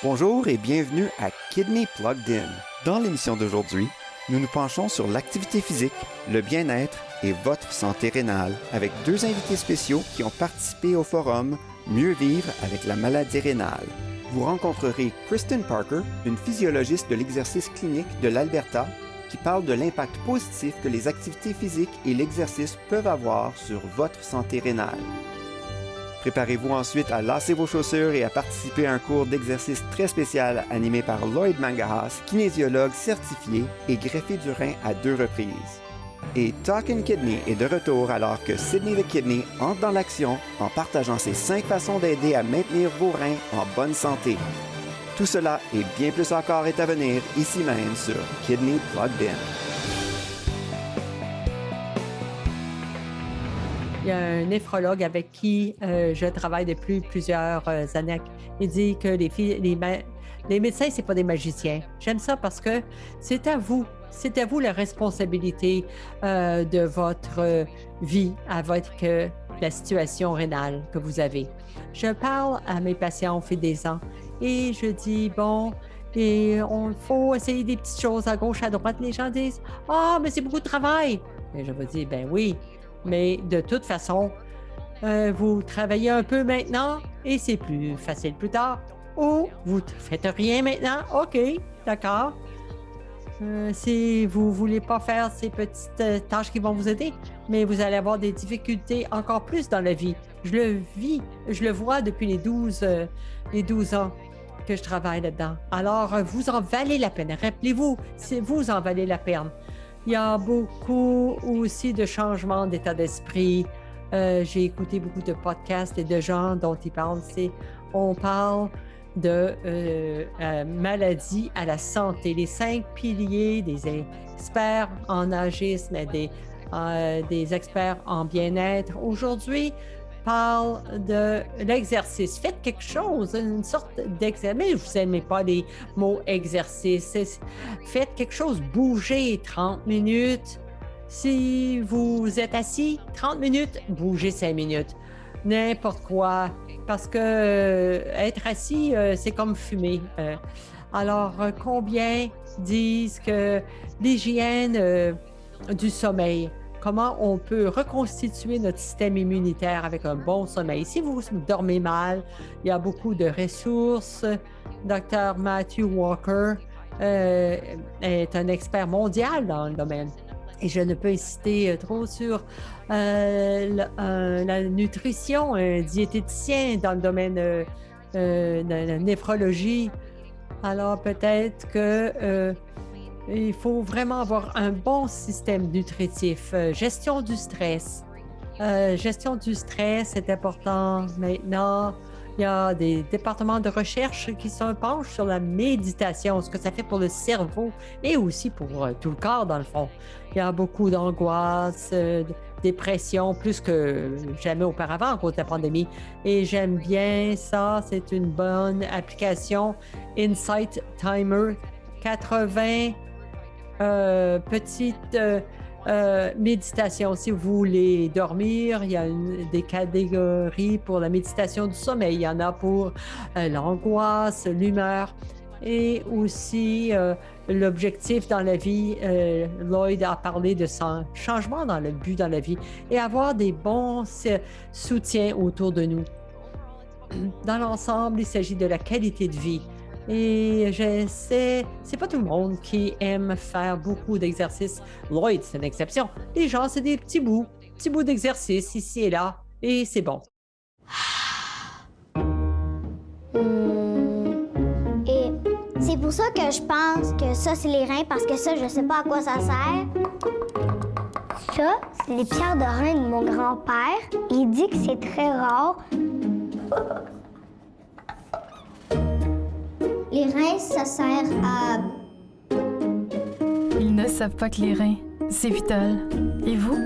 Bonjour et bienvenue à Kidney Plugged In. Dans l'émission d'aujourd'hui, nous nous penchons sur l'activité physique, le bien-être et votre santé rénale avec deux invités spéciaux qui ont participé au forum Mieux vivre avec la maladie rénale. Vous rencontrerez Kristen Parker, une physiologiste de l'exercice clinique de l'Alberta, qui parle de l'impact positif que les activités physiques et l'exercice peuvent avoir sur votre santé rénale. Préparez-vous ensuite à lasser vos chaussures et à participer à un cours d'exercice très spécial animé par Lloyd Mangahas, kinésiologue certifié et greffé du rein à 2 reprises. Et Talkin' Kidney est de retour alors que Sydney the Kidney entre dans l'action en partageant ses 5 façons d'aider à maintenir vos reins en bonne santé. Tout cela et bien plus encore est à venir ici même sur Kidney Plugged In. Il y a un néphrologue avec qui je travaille depuis plusieurs années. Il dit que les médecins, c'est pas des magiciens. J'aime ça parce que c'est à vous. C'est à vous la responsabilité de votre vie avec la situation rénale que vous avez. Je parle à mes patients au fil des ans et je dis, bon, et on faut essayer des petites choses à gauche, à droite. Les gens disent, « Ah, mais c'est beaucoup de travail! » Et je vous dis, ben oui, mais de toute façon, vous travaillez un peu maintenant et c'est plus facile plus tard. Ou vous ne faites rien maintenant, OK, d'accord. Si vous ne voulez pas faire ces petites tâches qui vont vous aider, mais vous allez avoir des difficultés encore plus dans la vie. Je le vis, je le vois depuis les 12 ans que je travaille là-dedans. Alors, vous en valez la peine. Rappelez-vous, vous en valez la peine. Il y a beaucoup aussi de changements d'état d'esprit. J'ai écouté beaucoup de podcasts et de gens dont ils parlent. On parle de maladie à la santé, les 5 piliers des experts en agisme et des experts en bien-être. Aujourd'hui, parle de l'exercice. Faites quelque chose, une sorte d'exercice. Vous n'aimez pas les mots exercice. Faites quelque chose, bougez 30 minutes. Si vous êtes assis, 30 minutes, bougez 5 minutes. N'importe quoi, parce que être assis, c'est comme fumer. Alors, combien disent que l'hygiène du sommeil, comment on peut reconstituer notre système immunitaire avec un bon sommeil. Si vous dormez mal, il y a beaucoup de ressources. Dr. Matthew Walker est un expert mondial dans le domaine. Et je ne peux citer trop sur la nutrition, un diététicien dans le domaine de la néphrologie. Alors peut-être que il faut vraiment avoir un bon système nutritif. Gestion du stress. Gestion du stress est important maintenant. Il y a des départements de recherche qui se penchent sur la méditation, ce que ça fait pour le cerveau et aussi pour tout le corps, dans le fond. Il y a beaucoup d'angoisse, dépression, plus que jamais auparavant à cause de la pandémie. Et j'aime bien ça. C'est une bonne application. Insight Timer, 80 petite méditation. Si vous voulez dormir, il y a des catégories pour la méditation du sommeil. Il y en a pour l'angoisse, l'humeur et aussi l'objectif dans la vie. Lloyd a parlé de son changement dans le but dans la vie et avoir des bons soutiens autour de nous. Dans l'ensemble, il s'agit de la qualité de vie. Et je sais, c'est pas tout le monde qui aime faire beaucoup d'exercices. Lloyd, c'est une exception. Les gens, c'est des petits bouts d'exercice ici et là, et c'est bon. Et c'est pour ça que je pense que ça, c'est les reins, parce que ça, je sais pas à quoi ça sert. Ça, c'est les pierres de rein de mon grand-père. Il dit que c'est très rare. Les reins, ça sert à... Ils ne savent pas que les reins, c'est vital. Et vous?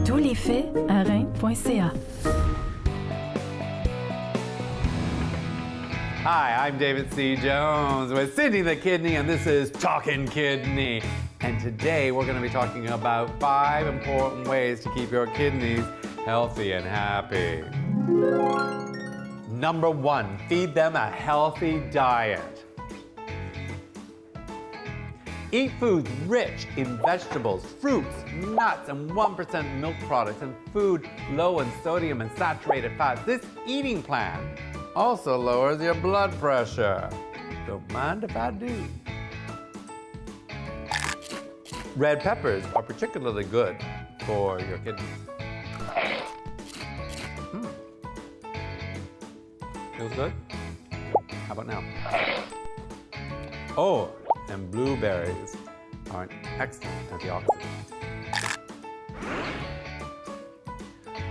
Tous les faits à reins.ca. Hi, I'm David C. Jones with Sydney the Kidney, and this is Talkin' Kidney. And today we're going to be talking about 5 important ways to keep your kidneys healthy and happy. Number 1, feed them a healthy diet. Eat foods rich in vegetables, fruits, nuts, and 1% milk products, and food low in sodium and saturated fats. This eating plan also lowers your blood pressure. Don't mind if I do. Red peppers are particularly good for your kidneys. Feels good? How about now? Oh, and blueberries are an excellent antioxidant.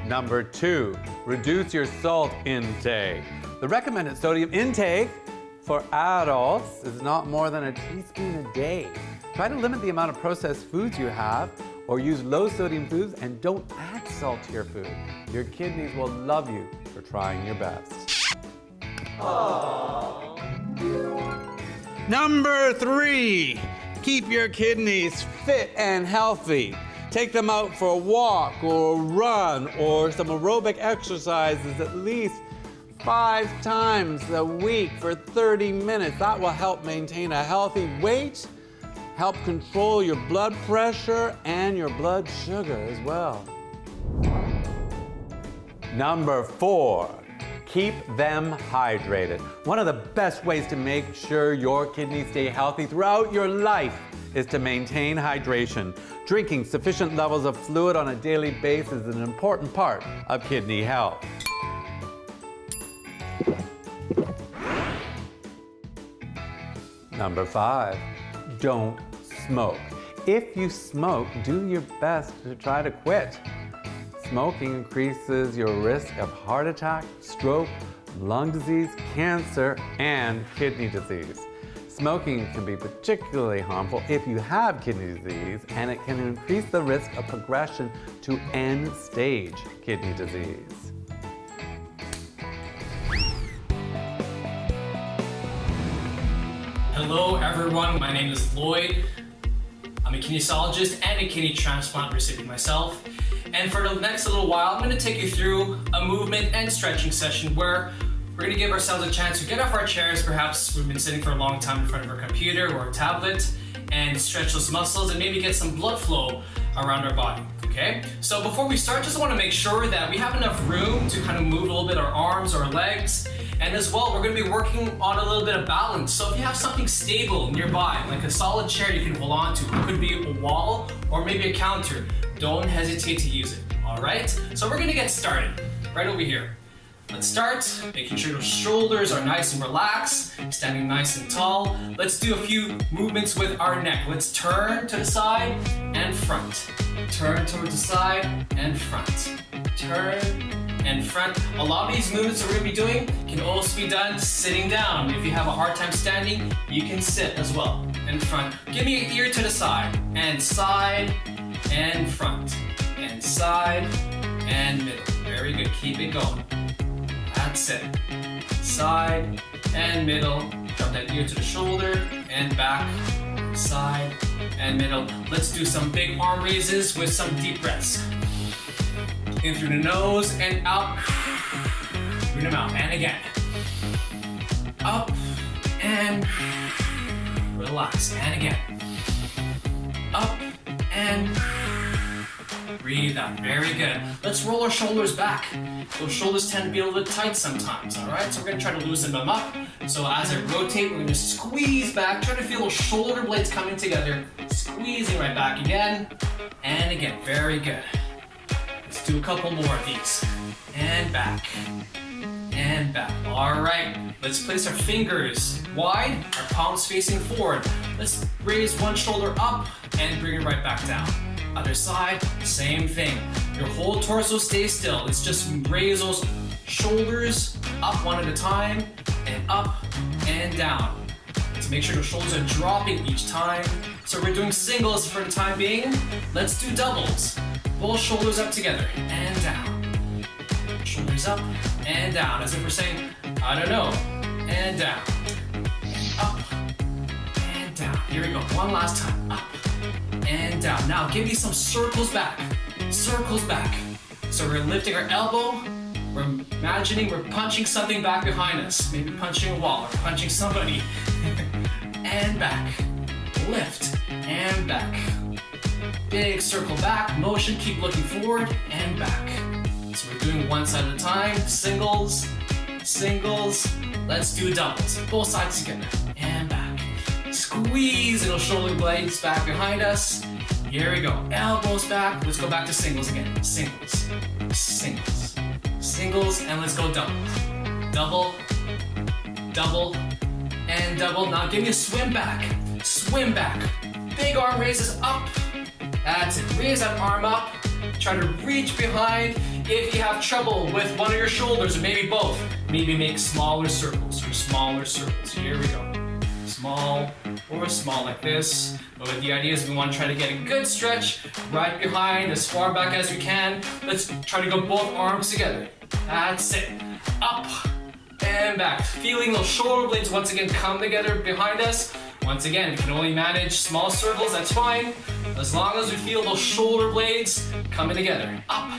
Number 2, reduce your salt intake. The recommended sodium intake for adults is not more than a teaspoon a day. Try to limit the amount of processed foods you have or use low sodium foods and don't add salt to your food. Your kidneys will love you for trying your best. Number 3, keep your kidneys fit and healthy. Take them out for a walk or a run or some aerobic exercises at least 5 times a week for 30 minutes. That will help maintain a healthy weight, help control your blood pressure and your blood sugar as well. Number 4, keep them hydrated. One of the best ways to make sure your kidneys stay healthy throughout your life is to maintain hydration. Drinking sufficient levels of fluid on a daily basis is an important part of kidney health. Number 5, don't smoke. If you smoke, do your best to try to quit. Smoking increases your risk of heart attack, stroke, lung disease, cancer, and kidney disease. Smoking can be particularly harmful if you have kidney disease, and it can increase the risk of progression to end-stage kidney disease. Hello everyone, my name is Lloyd. I'm a kinesiologist and a kidney transplant recipient myself. And for the next little while, I'm going to take you through a movement and stretching session where we're going to give ourselves a chance to get off our chairs. Perhaps we've been sitting for a long time in front of our computer or a tablet, and stretch those muscles and maybe get some blood flow around our body, okay? So before we start, just want to make sure that we have enough room to kind of move a little bit our arms or legs. And as well, we're going to be working on a little bit of balance. So if you have something stable nearby, like a solid chair you can hold on to, it could be a wall or maybe a counter, don't hesitate to use it, all right? So we're going to get started right over here. Let's start making sure your shoulders are nice and relaxed, standing nice and tall. Let's do a few movements with our neck. Let's turn to the side and front. Turn towards the side and front. Turn and front. A lot of these movements that we're going to be doing can also be done sitting down. If you have a hard time standing, you can sit as well. And front. Give me an ear to the side and front and side and middle. Very good. Keep it going. That's it. Side and middle. Drop that ear to the shoulder and back. Side and middle. Let's do some big arm raises with some deep breaths. In through the nose and out through the mouth. And again. Up and relax. And again. Up and breathe out. Very good. Let's roll our shoulders back. Those shoulders tend to be a little bit tight sometimes, all right? So we're going to try to loosen them up. So as I rotate, we're going to squeeze back. Try to feel those shoulder blades coming together. Squeezing right back again and again. Very good. Let's do a couple more of these. And back. And back. All right. Let's place our fingers wide, our palms facing forward. Let's raise one shoulder up and bring it right back down. Other side, same thing. Your whole torso stays still. Let's just raise those shoulders up one at a time and up and down. Let's make sure your shoulders are dropping each time. So we're doing singles for the time being. Let's do doubles. Both shoulders up together and down. Shoulders up and down. As if we're saying, I don't know. And down. And up and down. Here we go. One last time. Up and down. Now give me some circles back. Circles back. So we're lifting our elbow We're imagining we're punching something back behind us. Maybe punching a wall or punching somebody. And back. Lift and back. Big circle back, motion, keep looking forward and back. So we're doing one side at a time, singles, singles. Let's do doubles, both sides together and back. Squeeze those shoulder blades back behind us. Here we go, elbows back. Let's go back to singles again. Singles, singles, singles, and let's go doubles. Double, double, and double. Now give me a swim back, swim back. Big arm raises up. That's it, raise that arm up. Try to reach behind. If you have trouble with one of your shoulders or maybe both, maybe make smaller circles or smaller circles. Here we go. Small or small like this. But the idea is we want to try to get a good stretch right behind as far back as we can. Let's try to go both arms together. That's it. Up and back. Feeling those shoulder blades once again come together behind us. Once again, we can only manage small circles, that's fine. As long as we feel those shoulder blades coming together. Up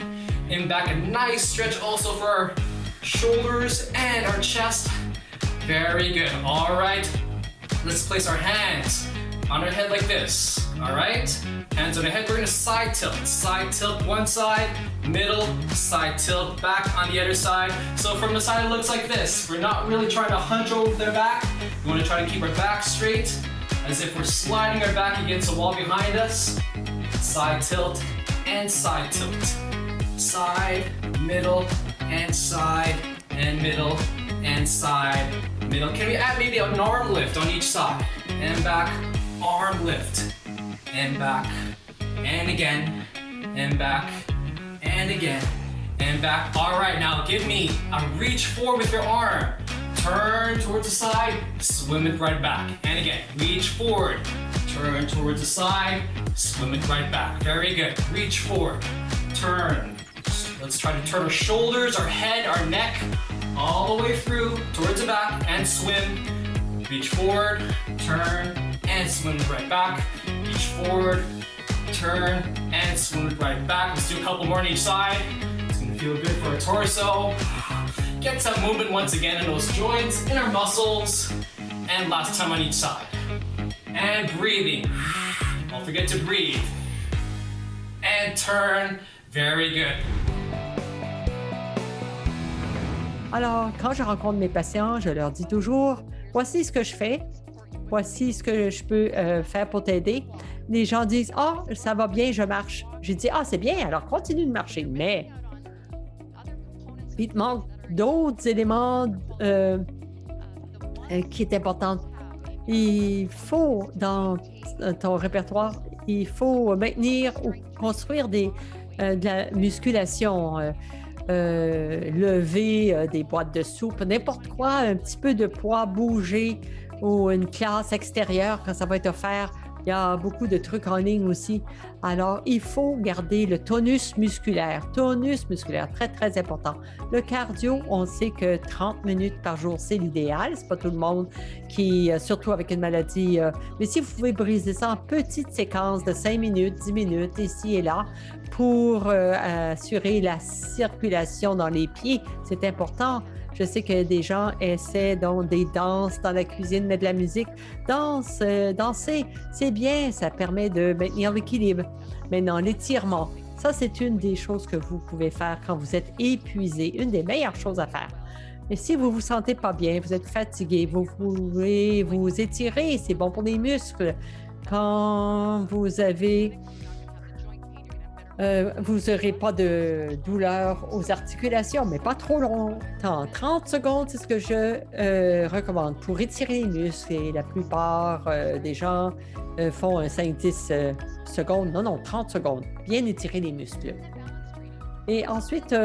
and back, a nice stretch also for our shoulders and our chest. Very good, all right. Let's place our hands on our head like this, all right? Hands on our head, we're gonna side tilt one side, middle, side tilt, back on the other side. So from the side it looks like this. We're not really trying to hunch over their back. We wanna try to keep our back straight, as if we're sliding our back against the wall behind us. Side tilt and side tilt. Side, middle, and side, and middle, and side, middle. Can we add maybe an arm lift on each side? And back, arm lift, and back, and again, and back, and again, and back. All right, now give me a reach forward with your arm. Turn towards the side, swim it right back. And again, reach forward, turn towards the side, swim it right back. Very good. Reach forward, turn. Let's try to turn our shoulders, our head, our neck, all the way through towards the back and swim. Reach forward, turn, and swim it right back. Reach forward, turn, and swim it right back. Let's do a couple more on each side. It's gonna feel good for our torso. Get some movement once again in those joints, in our muscles. And last time on each side. And breathing. Don't forget to breathe. And turn. Very good. Alors, quand je rencontre mes patients, je leur dis toujours, voici ce que je fais, voici ce que je peux faire pour t'aider. Les gens disent, ah, ça va bien, je marche. J'ai dit, ah, c'est bien, alors continue de marcher. Mais il te manque d'autres éléments qui est important. Il faut, dans ton répertoire, il faut maintenir ou construire de la musculation, lever des boîtes de soupe, n'importe quoi, un petit peu de poids, bouger ou une classe extérieure quand ça va être offert. Il y a beaucoup de trucs en ligne aussi. Alors, il faut garder le tonus musculaire. Tonus musculaire, très, très important. Le cardio, on sait que 30 minutes par jour, c'est l'idéal. C'est pas tout le monde qui, surtout avec une maladie. Mais si vous pouvez briser ça en petites séquences de 5 minutes, 10 minutes, ici et là, pour assurer la circulation dans les pieds, c'est important. Je sais que des gens essaient donc des danses dans la cuisine, mettre de la musique. Danser, c'est bien, ça permet de maintenir l'équilibre. Maintenant, l'étirement, ça, c'est une des choses que vous pouvez faire quand vous êtes épuisé, une des meilleures choses à faire. Mais si vous ne vous sentez pas bien, vous êtes fatigué, vous pouvez vous étirer, c'est bon pour les muscles. Quand vous avez... vous n'aurez pas de douleur aux articulations, mais pas trop longtemps. 30 secondes, c'est ce que je recommande pour étirer les muscles. Et la plupart des gens font un 5-10 secondes. Non, 30 secondes. Bien étirer les muscles. Et ensuite,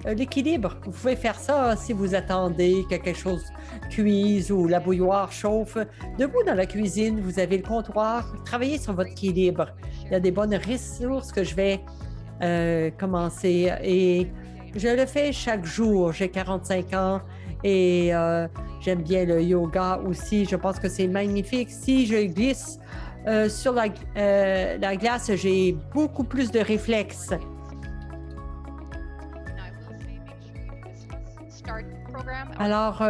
l'équilibre. Vous pouvez faire ça si vous attendez que quelque chose cuise ou la bouilloire chauffe. Debout dans la cuisine, vous avez le comptoir. Travaillez sur votre équilibre. Il y a des bonnes ressources que je vais commencer et je le fais chaque jour. J'ai 45 ans et j'aime bien le yoga aussi. Je pense que c'est magnifique. Si je glisse sur la glace, j'ai beaucoup plus de réflexes. Alors,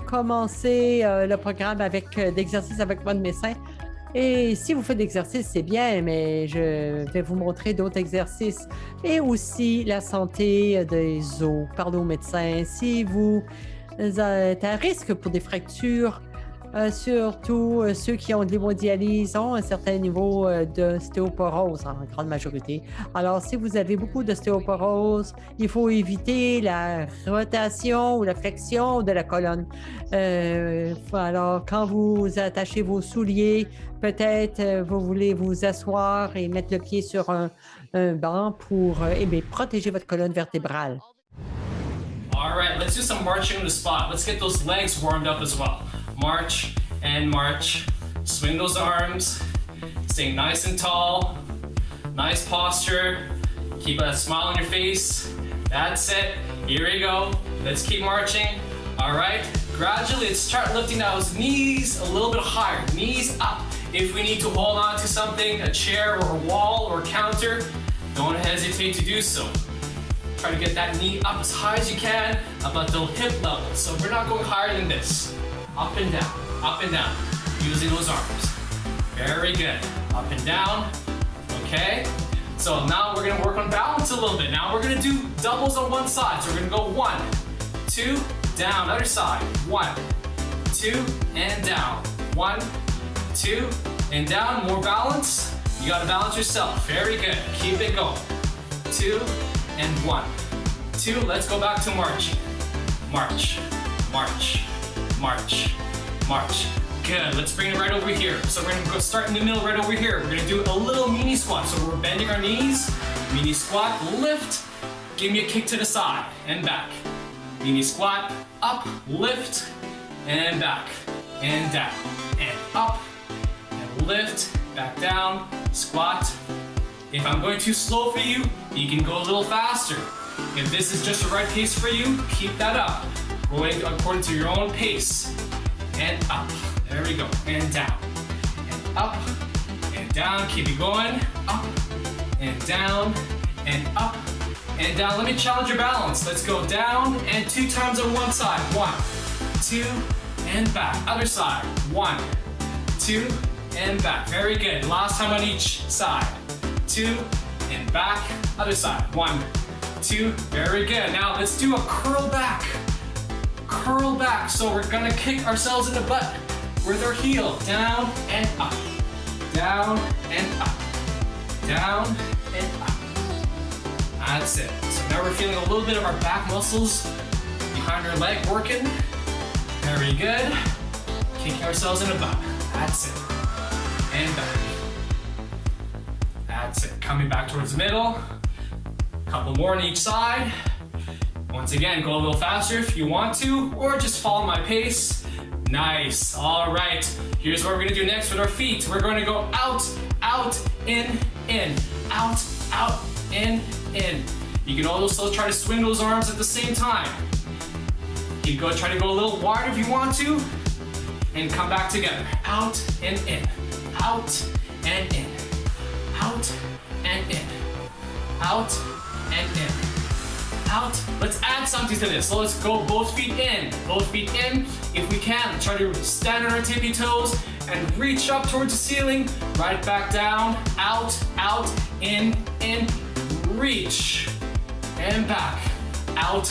commencez le programme avec d'exercices avec votre médecin. Et si vous faites d'exercices, c'est bien, mais je vais vous montrer d'autres exercices. Et aussi la santé des os. Parlez au médecin. Si vous êtes à risque pour des fractures, surtout ceux qui ont de l'hémodialyse ont un certain niveau d'ostéoporose en grande majorité. Alors, si vous avez beaucoup d'ostéoporose, il faut éviter la rotation ou la flexion de la colonne. Alors, quand vous attachez vos souliers, peut-être vous voulez vous asseoir et mettre le pied sur un banc pour protéger votre colonne vertébrale. All right, let's do some marching on the spot. Let's get those legs warmed up as well. March and march. Swing those arms. Stay nice and tall. Nice posture. Keep a smile on your face. That's it. Here we go. Let's keep marching. All right. Gradually, let's start lifting those knees a little bit higher. Knees up. If we need to hold on to something, a chair or a wall or a counter, don't hesitate to do so. Try to get that knee up as high as you can, about the hip level. So we're not going higher than this. Up and down, using those arms. Very good. Up and down. Okay. So now we're gonna work on balance a little bit. Now we're gonna do doubles on one side. So we're gonna go 1, 2, down, other side. 1, 2, and down. 1, 2, and down. More balance. You gotta balance yourself. Very good. Keep it going. 2, and 1, 2. Let's go back to marching. March, march, march, march. Good. Let's bring it right over here. So we're gonna go start in the middle right over here. We're gonna do a little mini squat. So we're bending our knees. Mini squat, lift. Give me a kick to the side and back. Mini squat, up, lift, and back, and down, and up, and lift, back down, squat. If I'm going too slow for you, you can go a little faster. If this is just the right pace for you, keep that up. Going according to your own pace. And up. There we go. And down. And up. And down. Keep it going. Up. And down. And up. And down. Let me challenge your balance. Let's go down and 2 times on one side. 1, 2, and back. Other side. 1, 2, and back. Very good. Last time on each side. 2, and back. Other side. 1, 2. Very good. Now let's do a curl back. Curl back. So we're gonna kick ourselves in the butt with our heel. Down and up. Down and up. Down and up. That's it. So now we're feeling a little bit of our back muscles behind our leg working. Very good. Kicking ourselves in the butt. That's it. And back. That's it. Coming back towards the middle. Couple more on each side. Once again, go a little faster if you want to, or just follow my pace. Nice. All right. Here's what we're gonna do next with our feet. We're gonna go out, out, in, out, out, in. You can also try to swing those arms at the same time. You can try to go a little wider if you want to, and come back together. Out and in, out and in, out and in, out and in, out. Let's add something to this. So let's go both feet in. If we can, try to stand on our tippy toes and reach up towards the ceiling. Right back down, out, in, reach, and back, out,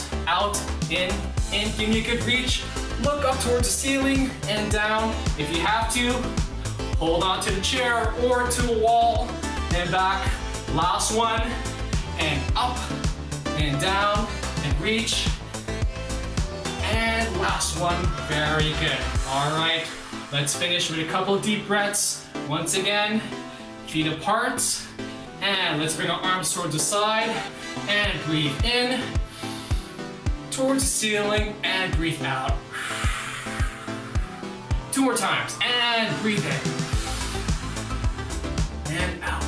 in. Give me a good reach. Look up towards the ceiling and down. If you have to, hold on to the chair or to a wall and back. Last one, and up and down and reach. And last one, very good. All right, let's finish with a couple of deep breaths. Once again, feet apart. And let's bring our arms towards the side and breathe in, towards the ceiling and breathe out. 2 more times and breathe in and out.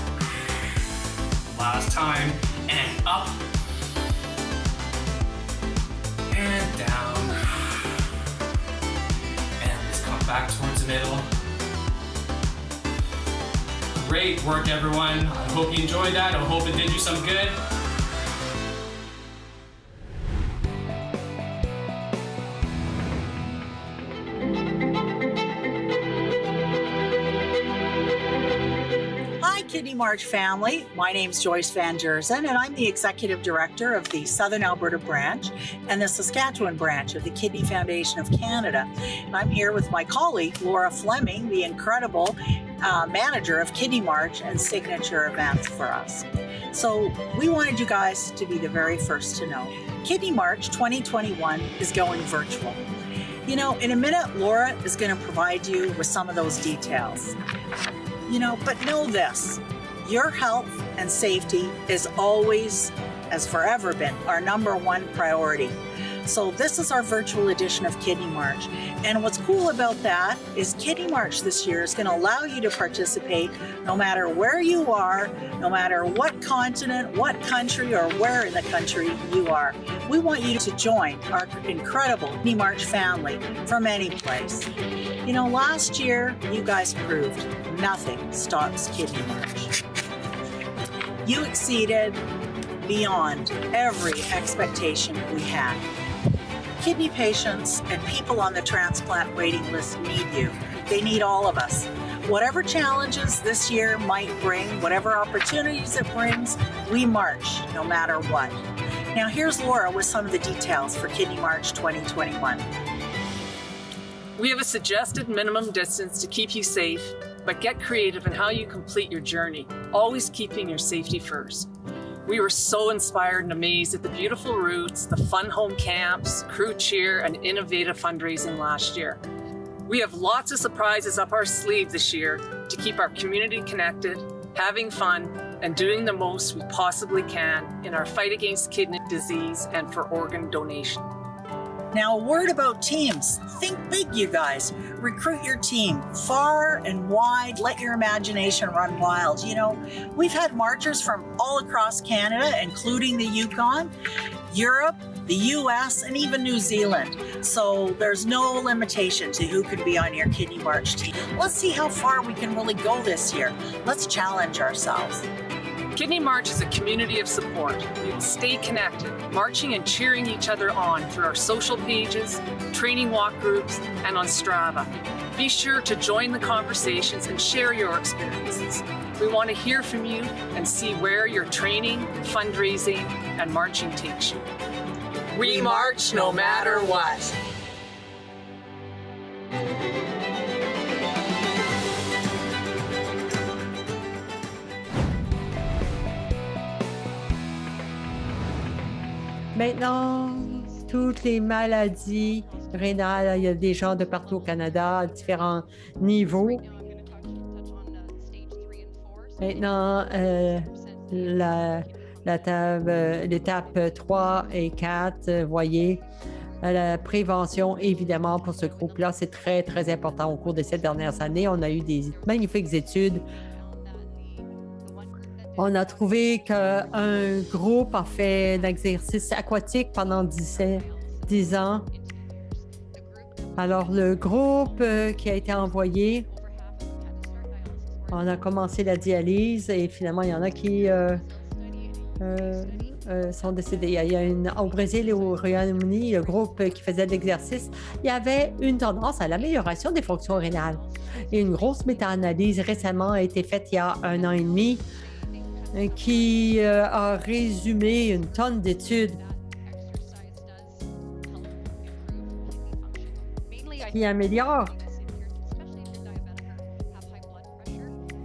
Last time and up and down. And let's come back towards the middle. Great work, everyone. I hope you enjoyed that. I hope it did you some good. Kidney March family. My name's Joyce Van Jersen, and I'm the Executive Director of the Southern Alberta branch and the Saskatchewan branch of the Kidney Foundation of Canada. And I'm here with my colleague, Laura Fleming, the incredible manager of Kidney March and signature events for us. So we wanted you guys to be the very first to know. Kidney March 2021 is going virtual. You know, in a minute, Laura is going to provide you with some of those details. You know, but know this, your health and safety is always, has forever been, our number one priority. So this is our virtual edition of Kidney March. And what's cool about that is Kidney March this year is going to allow you to participate no matter where you are, no matter what continent, what country, or where in the country you are. We want you to join our incredible Kidney March family from any place. You know, last year, you guys proved nothing stops Kidney March. You exceeded beyond every expectation we had. Kidney patients and people on the transplant waiting list need you. They need all of us. Whatever challenges this year might bring, whatever opportunities it brings, we march no matter what. Now here's Laura with some of the details for Kidney March 2021. We have a suggested minimum distance to keep you safe, but get creative in how you complete your journey, always keeping your safety first. We were so inspired and amazed at the beautiful routes, the fun home camps, crew cheer, and innovative fundraising last year. We have lots of surprises up our sleeve this year to keep our community connected, having fun, and doing the most we possibly can in our fight against kidney disease and for organ donation. Now, a word about teams. Think big, you guys. Recruit your team far and wide. Let your imagination run wild. You know, we've had marchers from all across Canada, including the Yukon, Europe, the US, and even New Zealand. So there's no limitation to who could be on your Kidney March team. Let's see how far we can really go this year. Let's challenge ourselves. Kidney March is a community of support. We will stay connected, marching and cheering each other on through our social pages, training walk groups, and on Strava. Be sure to join the conversations and share your experiences. We want to hear from you and see where your training, fundraising, and marching takes you. We march no matter what. Maintenant, toutes les maladies rénales, il y a des gens de partout au Canada à différents niveaux. Maintenant, l'étape 3 et 4, voyez, la prévention, évidemment, pour ce groupe-là, c'est très, très important au cours de ces dernières années. On a eu des magnifiques études. On a trouvé qu'un groupe a fait d'exercice aquatique pendant 10 ans. Alors, le groupe qui a été envoyé, on a commencé la dialyse et finalement, il y en a qui sont décédés. Il y a au Brésil et au Royaume-Uni, le groupe qui faisait de l'exercice, il y avait une tendance à l'amélioration des fonctions rénales. Et une grosse méta-analyse récemment a été faite il y a 1 an et demi qui a résumé une tonne d'études qui améliorent.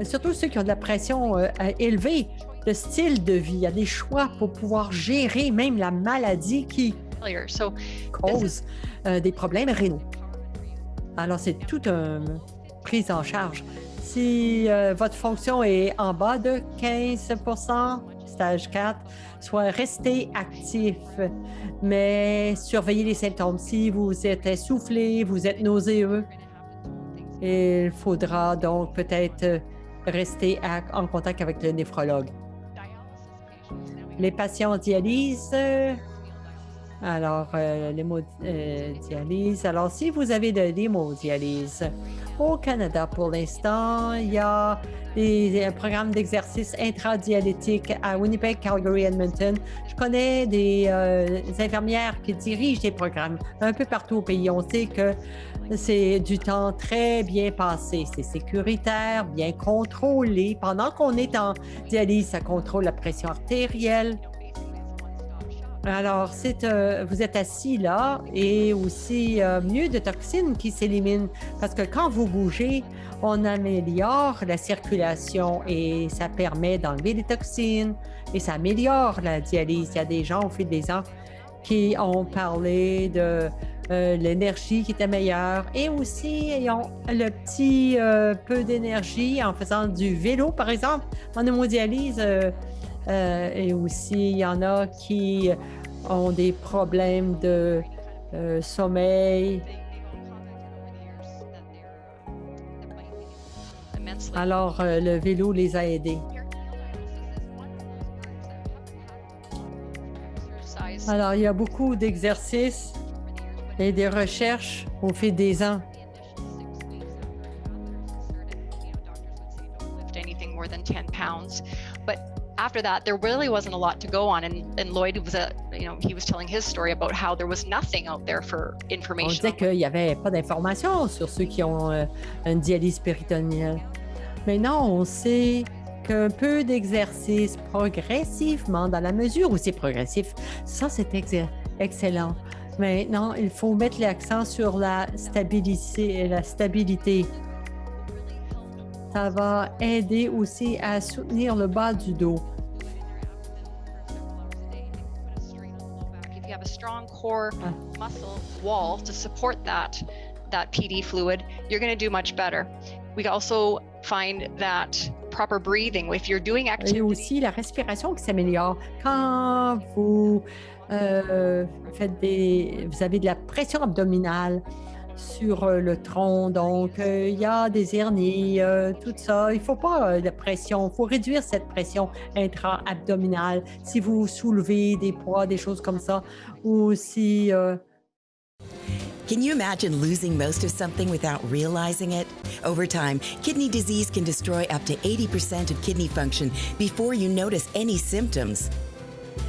Surtout ceux qui ont de la pression élevée, le style de vie. Il y a des choix pour pouvoir gérer même la maladie qui cause des problèmes rénaux. Alors, c'est toute une prise en charge. Si votre fonction est en bas de 15 %, stage 4, soit restez actif, mais surveillez les symptômes. Si vous êtes essoufflé, vous êtes nauséeux, il faudra donc peut-être rester en contact avec le néphrologue. Les patients en dialyse, alors l'hémodialyse. Alors, si vous avez de l'hémodialyse, au Canada, pour l'instant, il y a un programme d'exercice intradialytique à Winnipeg, Calgary, Edmonton. Je connais des infirmières qui dirigent des programmes un peu partout au pays. On sait que C'est du temps très bien passé. C'est sécuritaire, bien contrôlé. Pendant qu'on est en dialyse, ça contrôle la pression artérielle. Alors, vous êtes assis là et aussi mieux de toxines qui s'éliminent parce que quand vous bougez, on améliore la circulation et ça permet d'enlever les toxines et ça améliore la dialyse. Il y a des gens au fil des ans qui ont parlé de l'énergie qui était meilleure et aussi ils ont le petit peu d'énergie en faisant du vélo, par exemple, en hémodialyse. Et aussi, il y en a qui ont des problèmes de sommeil. Alors, le vélo les a aidés. Alors, il y a beaucoup d'exercices et des recherches au fil des ans. Anything more than 10 pounds. But after that, there really wasn't a lot to go on. And Lloyd was he was telling his story about how there was nothing out there for On information. disait qu'il n'y avait pas d'informations sur ceux qui ont une dialyse péritonéale. Maintenant, on sait qu'un peu d'exercice progressivement, dans la mesure où c'est progressif, ça, c'est excellent. Maintenant, il faut mettre l'accent sur la stabilité. Ça va aider aussi à soutenir le bas du dos. If you have a strong core muscle wall to support that PD fluid, you're going to do much better. We also find that proper breathing, if you're doing activity. Et aussi la respiration qui s'améliore. Quand vous vous avez de la pression abdominale sur le tronc, donc il y a des hernies, tout ça. Il ne faut pas de pression, il faut réduire cette pression intra-abdominale si vous soulevez des poids, des choses comme ça, ou si... Can you imagine losing most of something without realizing it? Over time, kidney disease can destroy up to 80% of kidney function before you notice any symptoms.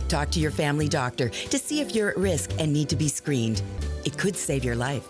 Talk to your family doctor to see if you're at risk and need to be screened. It could save your life.